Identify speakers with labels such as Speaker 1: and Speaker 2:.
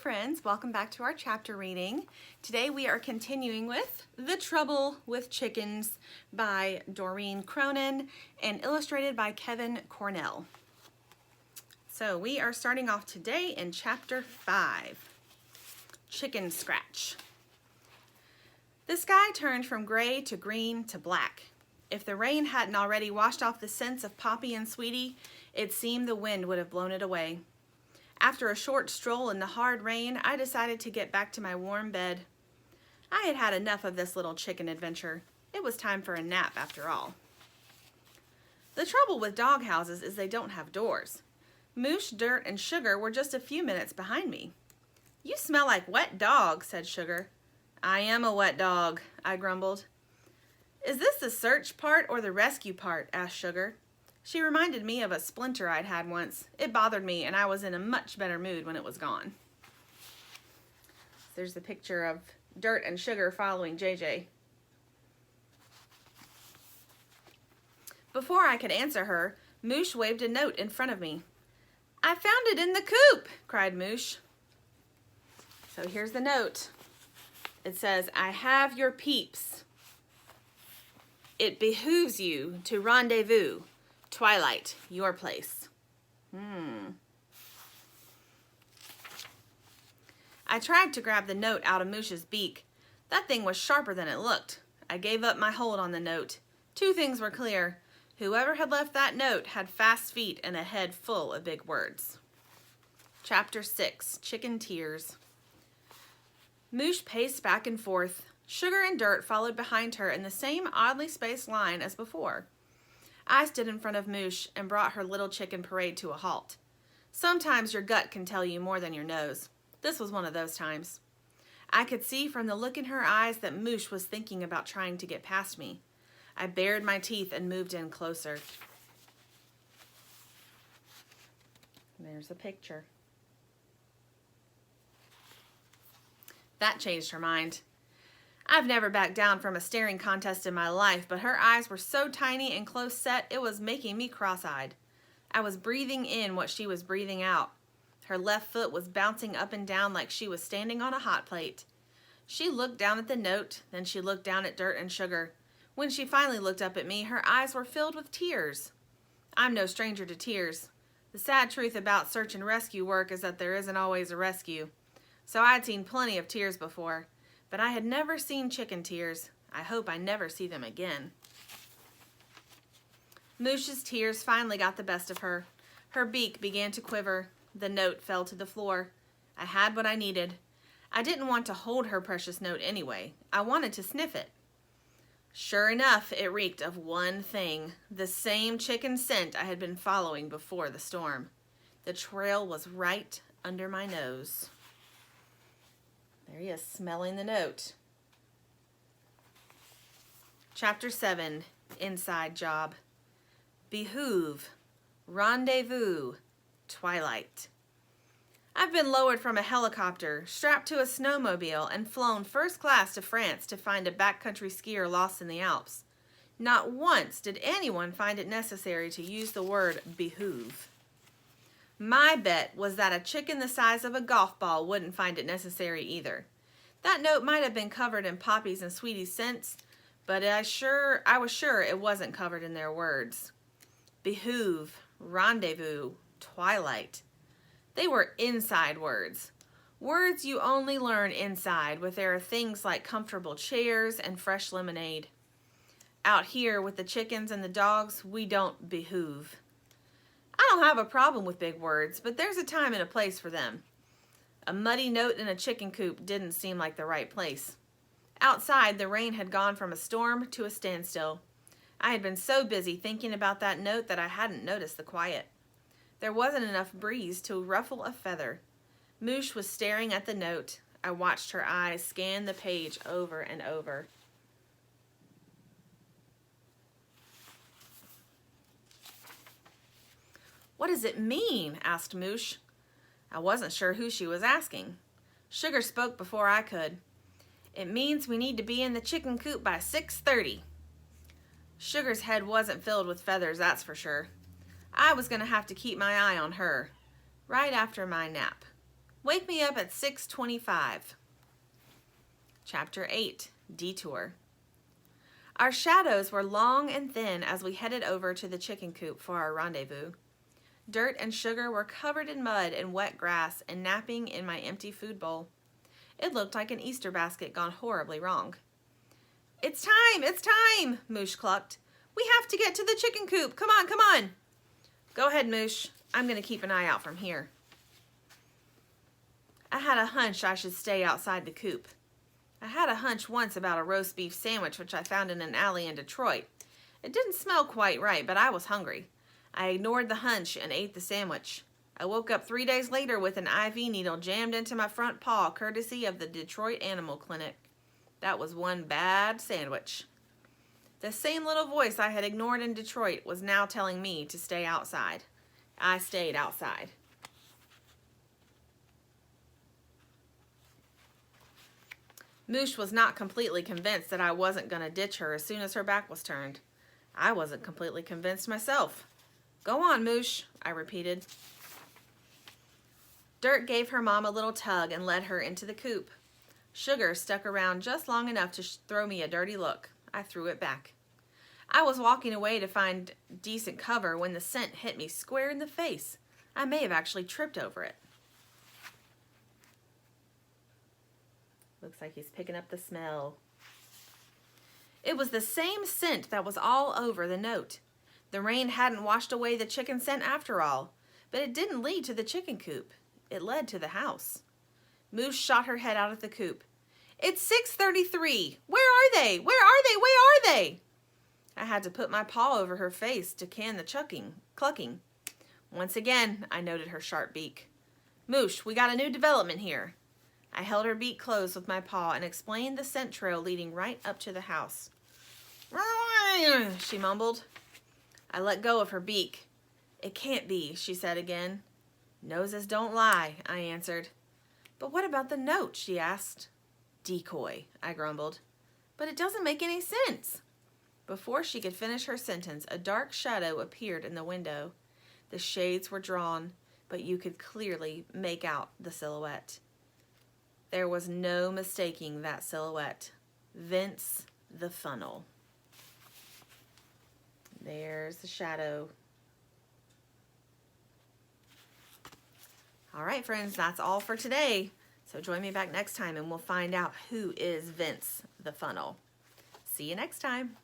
Speaker 1: friends, welcome back to our chapter reading. Today we are continuing with The Trouble with Chickens by Doreen Cronin and illustrated by Kevin Cornell. So we are starting off today in chapter 5, Chicken Scratch. The sky turned from gray to green to black. If the rain hadn't already washed off the scents of Poppy and Sweetie, it seemed the wind would have blown it away. After a short stroll in the hard rain, I decided to get back to my warm bed. I had had enough of this little chicken adventure. It was time for a nap after all. The trouble with dog houses is they don't have doors. Moosh, Dirt, and Sugar were just a few minutes behind me. "You smell like wet dog," said Sugar. "I am a wet dog," I grumbled. "Is this the search part or the rescue part?" asked Sugar. She reminded me of a splinter I'd had once. It bothered me, and I was in a much better mood when it was gone. There's the picture of Dirt and Sugar following JJ. Before I could answer her, Moosh waved a note in front of me. "I found it in the coop!" cried Moosh. So here's the note. It says, "I have your peeps. It behooves you to rendezvous. Twilight, your place." I tried to grab the note out of Moosh's beak. That thing was sharper than it looked. I gave up my hold on the note. Two things were clear. Whoever had left that note had fast feet and a head full of big words. Chapter 6, Chicken Tears. Moosh paced back and forth. Sugar and Dirt followed behind her in the same oddly spaced line as before. I stood in front of Moosh and brought her little chicken parade to a halt. Sometimes your gut can tell you more than your nose. This was one of those times. I could see from the look in her eyes that Moosh was thinking about trying to get past me. I bared my teeth and moved in closer. There's a picture. That changed her mind. I've never backed down from a staring contest in my life, but her eyes were so tiny and close set it was making me cross-eyed. I was breathing in what she was breathing out. Her left foot was bouncing up and down like she was standing on a hot plate. She looked down at the note, then she looked down at Dirt and Sugar. When she finally looked up at me, her eyes were filled with tears. I'm no stranger to tears. The sad truth about search and rescue work is that there isn't always a rescue. So I'd seen plenty of tears before. But I had never seen chicken tears. I hope I never see them again. Moosh's tears finally got the best of her. Her beak began to quiver. The note fell to the floor. I had what I needed. I didn't want to hold her precious note anyway. I wanted to sniff it. Sure enough, it reeked of one thing, the same chicken scent I had been following before the storm. The trail was right under my nose. There he is, smelling the note. Chapter 7, Inside Job. Behoove, rendezvous, twilight. I've been lowered from a helicopter, strapped to a snowmobile, and flown first class to France to find a backcountry skier lost in the Alps. Not once did anyone find it necessary to use the word behoove. My bet was that a chicken the size of a golf ball wouldn't find it necessary either. That note might have been covered in Poppy's and Sweetie's scents, but I was sure it wasn't covered in their words. Behoove, rendezvous, twilight. They were inside words. Words you only learn inside, where there are things like comfortable chairs and fresh lemonade. Out here with the chickens and the dogs, we don't behoove. I don't have a problem with big words, but there's a time and a place for them. A muddy note in a chicken coop didn't seem like the right place. Outside, the rain had gone from a storm to a standstill. I had been so busy thinking about that note that I hadn't noticed the quiet. There wasn't enough breeze to ruffle a feather. Moosh was staring at the note. I watched her eyes scan the page over and over. "What does it mean?" asked Moosh. I wasn't sure who she was asking. Sugar spoke before I could. "It means we need to be in the chicken coop by 6:30. Sugar's head wasn't filled with feathers, that's for sure. I was going to have to keep my eye on her. Right after my nap. Wake me up at 6:25. Chapter 8, Detour. Our shadows were long and thin as we headed over to the chicken coop for our rendezvous. Dirt and Sugar were covered in mud and wet grass and napping in my empty food bowl. It looked like an Easter basket gone horribly wrong. It's time! It's time! Moosh clucked. We have to get to the chicken coop. Come on, come on! Go ahead, Moosh. I'm going to keep an eye out from here. I had a hunch I should stay outside the coop. I had a hunch once about a roast beef sandwich which I found in an alley in Detroit. It didn't smell quite right, but I was hungry. I ignored the hunch and ate the sandwich. I woke up 3 days later with an IV needle jammed into my front paw, courtesy of the Detroit Animal Clinic. That was one bad sandwich. The same little voice I had ignored in Detroit was now telling me to stay outside. I stayed outside. Moosh was not completely convinced that I wasn't going to ditch her as soon as her back was turned. I wasn't completely convinced myself. Go on, Moosh, I repeated. Dirt gave her mom a little tug and led her into the coop. Sugar stuck around just long enough to throw me a dirty look. I threw it back. I was walking away to find decent cover when the scent hit me square in the face. I may have actually tripped over it. Looks like he's picking up the smell. It was the same scent that was all over the note. The rain hadn't washed away the chicken scent after all, but it didn't lead to the chicken coop. It led to the house. Moosh shot her head out of the coop. It's 6:33. Where are they? Where are they? Where are they? I had to put my paw over her face to can the clucking. Once again, I noted her sharp beak. Moosh, we got a new development here. I held her beak closed with my paw and explained the scent trail leading right up to the house. She mumbled. I let go of her beak. It can't be, she said again. Noses don't lie, I answered. But what about the note, she asked. Decoy, I grumbled. But it doesn't make any sense. Before she could finish her sentence, a dark shadow appeared in the window. The shades were drawn, but you could clearly make out the silhouette. There was no mistaking that silhouette. Vince the Funnel. There's the shadow. All right, friends, that's all for today. So join me back next time and we'll find out who is Vince the Funnel. See you next time.